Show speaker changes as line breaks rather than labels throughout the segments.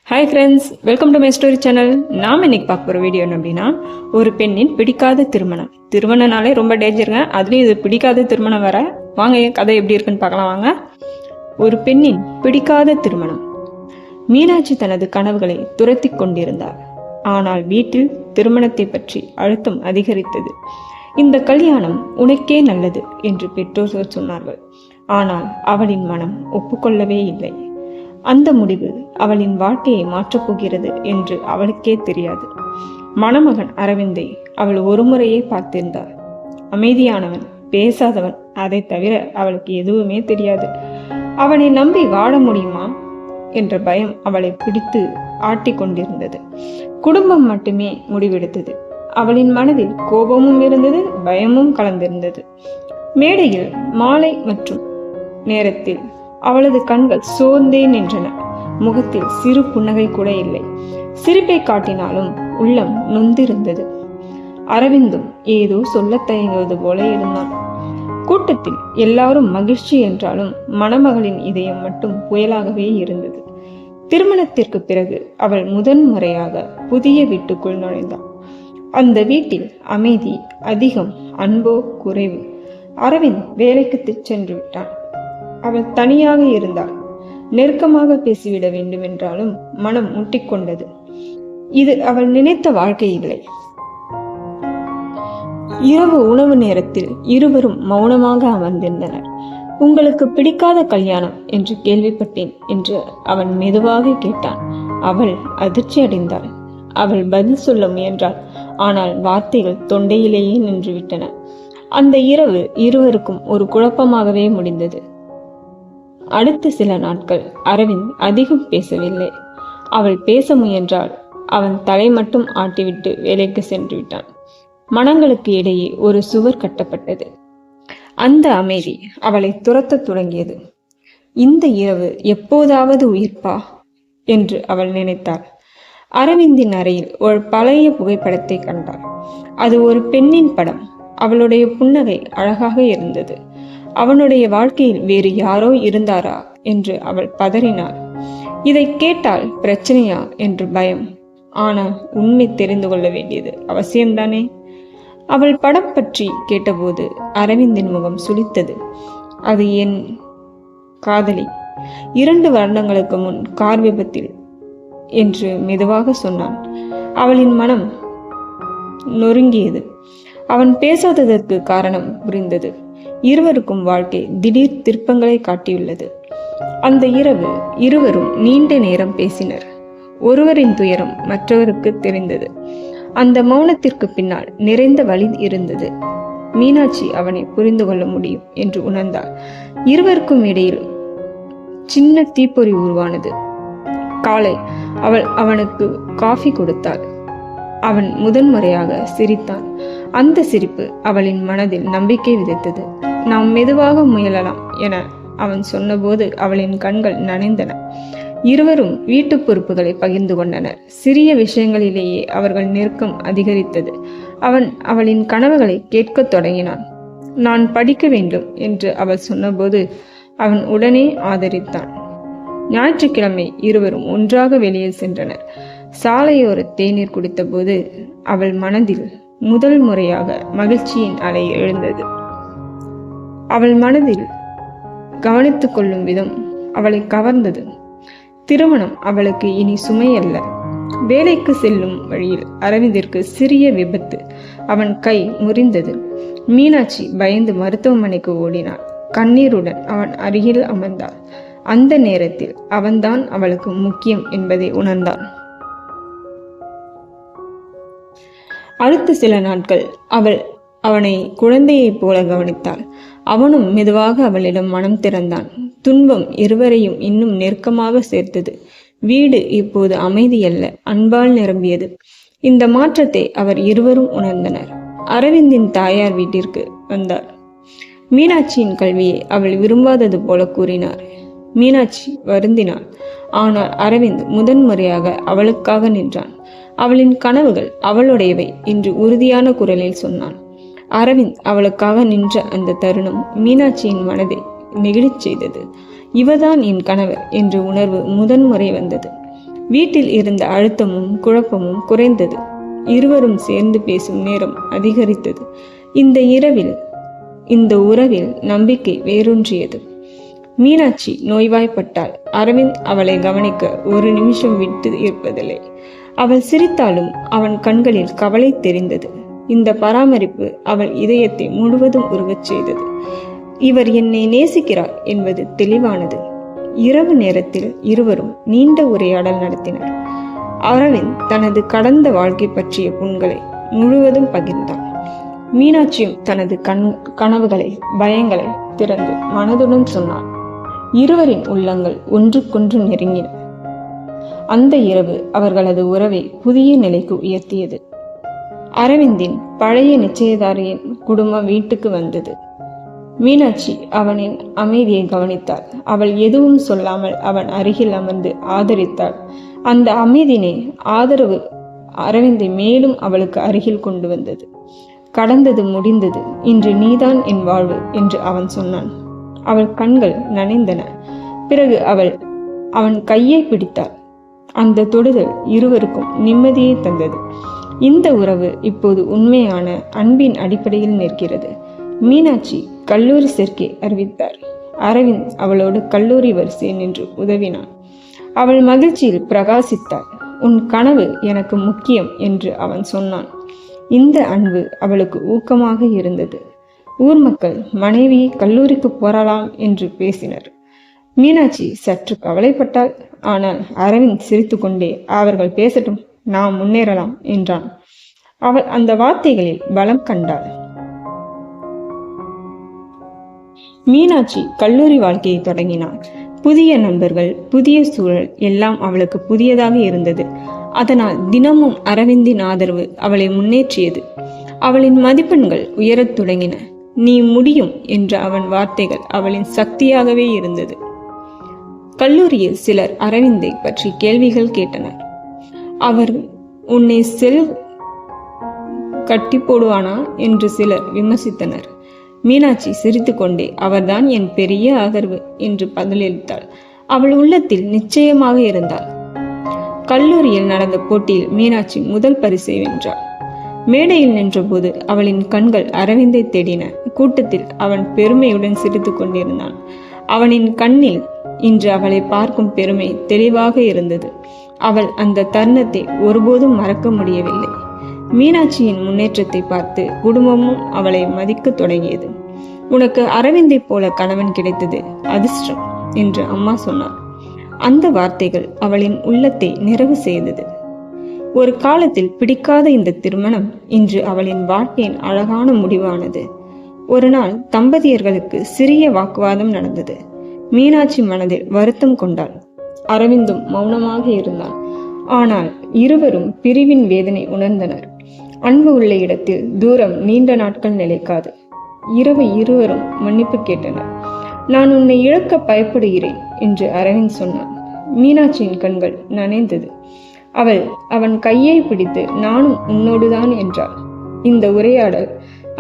Hi friends, welcome to my story channel. நாம் இன்னைக்கு பார்க்க போகிற வீடியோ என்ன அப்படின்னா, ஒரு பெண்ணின் பிடிக்காத திருமணம். திருமணனாலே ரொம்ப டேஞ்சருங்க, அதுலேயும் இது பிடிக்காத திருமணம் வேற. வாங்க கதை எப்படி இருக்குன்னு பார்க்கலாம் வாங்க. ஒரு பெண்ணின் பிடிக்காத திருமணம். மீனாட்சி தனது கனவுகளை துரத்தி கொண்டிருந்தார். ஆனால் வீட்டில் திருமணத்தை பற்றி அழுத்தம் அதிகரித்தது. இந்த கல்யாணம் உனக்கே நல்லது என்று பெற்றோர்கள் சொன்னார்கள். ஆனால் அவளின் மனம் ஒப்புக்கொள்ளவே இல்லை. அந்த முடிவு அவளின் வாழ்க்கையை மாற்றப் போகிறது என்று அவளுக்கே தெரியாது. மணமகன் அரவிந்தை அவள் ஒரு முறையே பார்த்திருந்தாள். அமைதியானவன், பேசாதவன், அதை தவிர அவளுக்கு எதுவுமே தெரியாது. அவனை நம்பி வாழ முடியுமா என்ற பயம் அவளை பிடித்து ஆட்டி கொண்டிருந்தது. குடும்பம் மட்டுமே முடிவெடுத்தது. அவளின் மனதில் கோபமும் இருந்தது, பயமும் கலந்திருந்தது. மேடையில் மாலை மற்றும் நேரத்தில் அவளது கண்கள் சோர்ந்தே நின்றன. முகத்தில் சிறு புன்னகை கூட இல்லை. சிரிப்பை காட்டினாலும் உள்ளம் நொந்திருந்தது. அரவிந்தும் ஏதோ சொல்ல தயங்குவது போல இருந்தான். கூட்டத்தில் எல்லாரும் மகிழ்ச்சி என்றாலும் மணமகளின் இதயம் மட்டும் புயலாகவே இருந்தது. திருமணத்திற்கு பிறகு அவள் முதன்முறையாக புதிய வீட்டுக்குள் நுழைந்தாள். அந்த வீட்டில் அமைதி அதிகம், அன்போ குறைவு. அரவிந்த் வேலைக்கு சென்று விட்டான். அவள் தனியாக இருந்தாள். நெருக்கமாக பேசிவிட வேண்டும் என்றாலும் மனம் முட்டிக்கொண்டது. இது அவள் நினைத்த வாழ்க்கை இல்லை. இரவு உணவு நேரத்தில் இருவரும் மௌனமாக அமர்ந்திருந்தனர். உங்களுக்கு பிடிக்காத கல்யாணம் என்று கேள்விப்பட்டேன் என்று அவன் மெதுவாக கேட்டான். அவள் அதிர்ச்சி அடைந்தாள். அவள் பதில் சொல்ல முயன்றாள். ஆனால் வார்த்தைகள் தொண்டையிலேயே நின்றுவிட்டன. அந்த இரவு இருவருக்கும் ஒரு குழப்பமாகவே முடிந்தது. அடுத்த சில நாட்கள் அரவிந்த் அதிகம் பேசவில்லை. அவள் பேச முயன்றாள். அவன் தலை மட்டும் ஆட்டிவிட்டு வேலைக்கு சென்று விட்டான். மனங்களுக்கு இடையே ஒரு சுவர் கட்டப்பட்டது. அந்த அமைதி அவளை துரத்த தொடங்கியது. இந்த இரவு எப்போதாவது உயிர்ப்பா என்று அவள் நினைத்தாள். அரவிந்தின் அறையில் ஒரு பழைய புகைப்படத்தை கண்டாள். அது ஒரு பெண்ணின் படம். அவளுடைய புன்னகை அழகாக இருந்தது. அவனுடைய வாழ்க்கையில் வேறு யாரோ இருந்தாரா என்று அவள் பதறினாள். இதை கேட்டால் பிரச்சனையா என்று பயம். ஆனால் உண்மை தெரிந்து கொள்ள வேண்டியது அவசியம்தானே. அவள் படம் பற்றி கேட்டபோது அரவிந்தின் முகம் சுளித்தது. அது என் காதலி, 2 வருடங்களுக்கு முன் கார் விபத்தில் என்று மெதுவாக சொன்னான். அவளின் மனம் நொறுங்கியது. அவன் பேசாததற்கு காரணம் புரிந்தது. இருவருக்கும் வாழ்க்கை திடீர் திருப்பங்களை காட்டியுள்ளது. அந்த இரவு இருவரும் நீண்ட நேரம் பேசினர். ஒருவரின் துயரம் மற்றவருக்கு தெரிந்தது. அந்த மௌனத்திற்கு பின்னால் நிறைந்த வலி இருந்தது. மீனாட்சி அவனை புரிந்து கொள்ள முடியும் என்று உணர்ந்தாள். இருவருக்கும் இடையில் சின்ன தீப்பொறி உருவானது. காலை அவள் அவனுக்கு காஃபி கொடுத்தாள். அவன் முதன்முறையாக சிரித்தான். அந்த சிரிப்பு அவளின் மனதில் நம்பிக்கை விதைத்தது. நாம் மெதுவாக முயலலாம் என அவன் சொன்னபோது அவளின் கண்கள் நனைந்தன. இருவரும் வீட்டு பொறுப்புகளை பகிர்ந்து கொண்டனர். சிறிய விஷயங்களிலேயே அவர்கள் நெருக்கம் அதிகரித்தது. அவன் அவளின் கனவுகளை கேட்கத் தொடங்கினான். நான் படிக்க வேண்டும் என்று அவள் சொன்னபோது அவன் உடனே ஆதரித்தான். ஞாயிற்றுக்கிழமை இருவரும் ஒன்றாக வெளியே சென்றனர். சாலையோர தேநீர் குடித்த போது அவள் மனதில் முதல் முறையாக மகிழ்ச்சியின் அலை எழுந்தது. அவள் மனதில் கவனித்துக் கொள்ளும் விதம் அவளை கவர்ந்தது. திருமணம் அவளுக்கு இனி சுமை அல்ல. வேலைக்கு செல்லும் வழியில் அரவிந்திற்கு சிறிய விபத்து. அவன் கை முறிந்தது. மீனாட்சி பயந்து மருத்துவமனைக்கு ஓடினாள். கண்ணீருடன் அவன் அருகில் அமர்ந்தாள். அந்த நேரத்தில் அவன்தான் அவளுக்கு முக்கியம் என்பதை உணர்ந்தாள். அடுத்த சில நாட்கள் அவள் அவனை குழந்தையைப் போல கவனித்தாள். அவனும் மெதுவாக அவளிடம் மனம் திறந்தான். துன்பம் இருவரையும் இன்னும் நெருக்கமாக சேர்த்தது. வீடு இப்போது அமைதியல்ல, அன்பால் நிரம்பியது. இந்த மாற்றத்தை அவர் இருவரும் உணர்ந்தனர். அரவிந்தின் தாயார் வீட்டிற்கு வந்தார். மீனாட்சியின் கல்வியை அவள் விரும்பாதது போல கூறினார். மீனாட்சி வருந்தினாள். ஆனால் அரவிந்த் முதன்முறையாக அவளுக்காக நின்றான். அவளின் கனவுகள் அவளுடையவை என்று உறுதியான குரலில் சொன்னான். அரவிந்த் அவளுக்காக நின்ற அந்த தருணம் மீனாட்சியின் மனதை நெகிழச் செய்தது. இவதான் என் கணவர் என்ற உணர்வு முதன்முறை வந்தது. வீட்டில் இருந்த அழுத்தமும் குழப்பமும் குறைந்தது. இருவரும் சேர்ந்து பேசும் நேரம் அதிகரித்தது. இந்த உறவில் நம்பிக்கை வேரூன்றியது. மீனாட்சி நோய்வாய்ப்பட்டாள். அரவிந்த் அவளை கவனிக்க ஒரு நிமிஷம் விட்டு இருப்பதில்லை. அவள் சிரித்தாலும் அவன் கண்களில் கவலை தெரிந்தது. இந்த பராமரிப்பு அவள் இதயத்தை முழுவதும் உருகச் செய்தது. இவர் என்னை நேசிக்கிறார் என்பது தெளிவானது. இரவு நேரத்தில் இருவரும் நீண்ட உரையாடல் நடத்தினர். அரவிந்த் தனது கடந்த வாழ்க்கை பற்றிய புண்களை முழுவதும் பகிர்ந்தான். மீனாட்சியும் தனது கனவுகளை பயங்களை திறந்து மனதுடன் சொன்னார். இருவரின் உள்ளங்கள் ஒன்றுக்கொன்று நெருங்கின. அந்த இரவு அவர்களது உறவை புதிய நிலைக்கு உயர்த்தியது. அரவிந்தின் பழைய நிச்சயதாரியின் குடும்பம் வீட்டுக்கு வந்தது. மீனாட்சி அவனின் அமைதியை கவனித்தாள். அவள் எதுவும் சொல்லாமல் அவன் அருகில் அமர்ந்து ஆதரித்தாள். அந்த அமைதியினை ஆதரவு அரவிந்தை மேலும் அவளுக்கு அருகில் கொண்டு வந்தது. கடந்தது முடிந்தது, இன்று நீதான் என் வாழ்வு என்று அவன் சொன்னான். அவள் கண்கள் நனைந்தன. பிறகு அவன் கையை பிடித்தாள். அந்த தொடுதல் இருவருக்கும் நிம்மதியை தந்தது. இந்த உறவு இப்போது உண்மையான அன்பின் அடிப்படையில் நிற்கிறது. மீனாட்சி கல்லூரி சேர்க்கை அறிவித்தார். அரவிந்த் அவளோடு கல்லூரி வரிசை நின்று உதவினான். அவள் மகிழ்ச்சியில் பிரகாசித்தாள். உன் கனவு எனக்கு முக்கியம் என்று அவன் சொன்னான். இந்த அன்பு அவளுக்கு ஊக்கமாக இருந்தது. ஊர் மக்கள் மனைவியை கல்லூரிக்கு போறலாம் என்று பேசினர். மீனாட்சி சற்று கவலைப்பட்டாள். ஆனால் அரவிந்த் சிரித்து கொண்டே அவர்கள் பேசட்டும், நாம் முன்னேறலாம் என்றான். அவள் அந்த வார்த்தைகளில் பலம் கண்டாள். மீனாட்சி கல்லூரி வாழ்க்கையை தொடங்கினாள். புதிய நண்பர்கள், புதிய சூழல் எல்லாம் அவளுக்கு புதியதாக இருந்தது. அதனால் தினமும் அரவிந்தின் ஆதரவு அவளை முன்னேற்றியது. அவளின் மதிப்பெண்கள் உயரத் தொடங்கின. நீ முடியும் என்ற அவன் வார்த்தைகள் அவளின் சக்தியாகவே இருந்தது. கல்லூரியில் சிலர் அரவிந்தை பற்றி கேள்விகள் கேட்டனர். அவர் உன்னை கட்டி போடுவானா என்று சிலர் விமர்சித்தனர். மீனாட்சி சிரித்துக்கொண்டே அவர்தான் என் பெரிய ஆதரவு என்று பதிலளித்தாள். அவள் உள்ளத்தில் நிச்சயமாக இருந்தாள். கல்லூரியில் நடந்த போட்டியில் மீனாட்சி முதல் பரிசை வென்றாள். மேடையில் நின்றபோது அவளின் கண்கள் அரவிந்தை தேடின. கூட்டத்தில் அவன் பெருமையுடன் சிரித்து கொண்டிருந்தான். அவனின் கண்ணில் இன்று அவளை பார்க்கும் பெருமை தெளிவாக இருந்தது. அவள் அந்த தருணத்தை ஒருபோதும் மறக்க முடியவில்லை. மீனாட்சியின் முன்னேற்றத்தை பார்த்து குடும்பமும் அவளை மதிக்க தொடங்கியது. உனக்கு அரவிந்தை போல கணவன் கிடைத்தது அதிர்ஷ்டம் என்று அம்மா சொன்னார். அந்த வார்த்தைகள் அவளின் உள்ளத்தை நிறைவு செய்தது. ஒரு காலத்தில் பிடிக்காத இந்த திருமணம் இன்று அவளின் வாழ்க்கையின் அழகான முடிவானது. ஒரு நாள் தம்பதியர்களுக்கு சிறிய வாக்குவாதம் நடந்தது. மீனாட்சி மனதில் வருத்தம் கொண்டாள். அரவிந்தும் மௌனமாக இருந்தான். ஆனால் இருவரும் பிரிவின் வேதனை உணர்ந்தனர். அன்பு உள்ள இடத்தில் தூரம் நீண்ட நாட்கள் நிலைக்காது. இரவு இருவரும் மன்னிப்பு கேட்டனர். நான் உன்னை இழக்க பயப்படுகிறேன் என்று அரவிந்த் சொன்னான். மீனாட்சியின் கண்கள் நனைந்தது. அவன் கையை பிடித்து நானும் உன்னோடுதான் என்றாள். இந்த உரையாடல்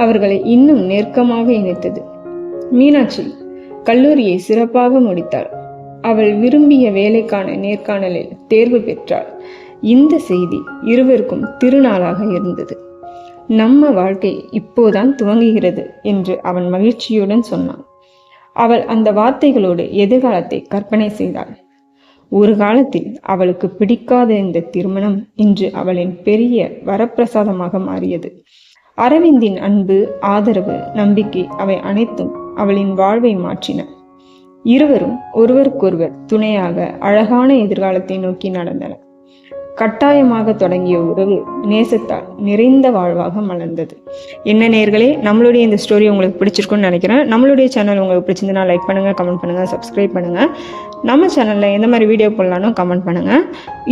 அவர்களை இன்னும் நெருக்கமாக இணைத்தது. மீனாட்சி கல்லூரியை சிறப்பாக முடித்தாள். அவள் விரும்பிய வேலைக்கான நேர்காணலில் தேர்வு பெற்றாள். இந்த செய்தி இருவருக்கும் திருநாளாக இருந்தது. நம்ம வாழ்க்கை இப்போதான் துவங்குகிறது என்று அவன் மகிழ்ச்சியுடன் சொன்னான். அவள் அந்த வார்த்தைகளோடு எதிர்காலத்தை கற்பனை செய்தாள். ஒரு காலத்தில் அவளுக்கு பிடிக்காத இந்த திருமணம் இன்று அவளின் பெரிய வரப்பிரசாதமாக மாறியது. அரவிந்தின் அன்பு, ஆதரவு, நம்பிக்கை அவை அனைத்தும் அவளின் வாழ்வை மாற்றின. இருவரும் ஒருவருக்கொருவர் துணையாக அழகான எதிர்காலத்தை நோக்கி நடந்தனர். கட்டாயமாக தொடங்கிய உறவு நேசத்தால் நிறைந்த வாழ்வாக மலர்ந்தது. என்ன நேயர்களே, நம்மளுடைய இந்த ஸ்டோரி உங்களுக்கு பிடிச்சிருக்குன்னு நினைக்கிறேன். நம்மளுடைய சேனல் உங்களுக்கு பிடிச்சிருந்தா லைக் பண்ணுங்க, கமெண்ட் பண்ணுங்க, சப்ஸ்கிரைப் பண்ணுங்க. நம்ம சேனல்ல எந்த மாதிரி வீடியோ போடலான்னு கமெண்ட் பண்ணுங்க.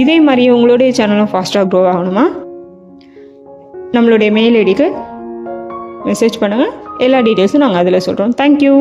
இதே மாதிரி உங்களுடைய சேனலும் ஃபாஸ்ட்டாக க்ரோ ஆகணுமா, நம்மளுடைய மெயில் ஐடிக்கு மெசேஜ் பண்ணுங்க. எல்லா டீட்டெயில்ஸும் நாங்கள் அதில் சொல்கிறோம். தேங்க்யூ.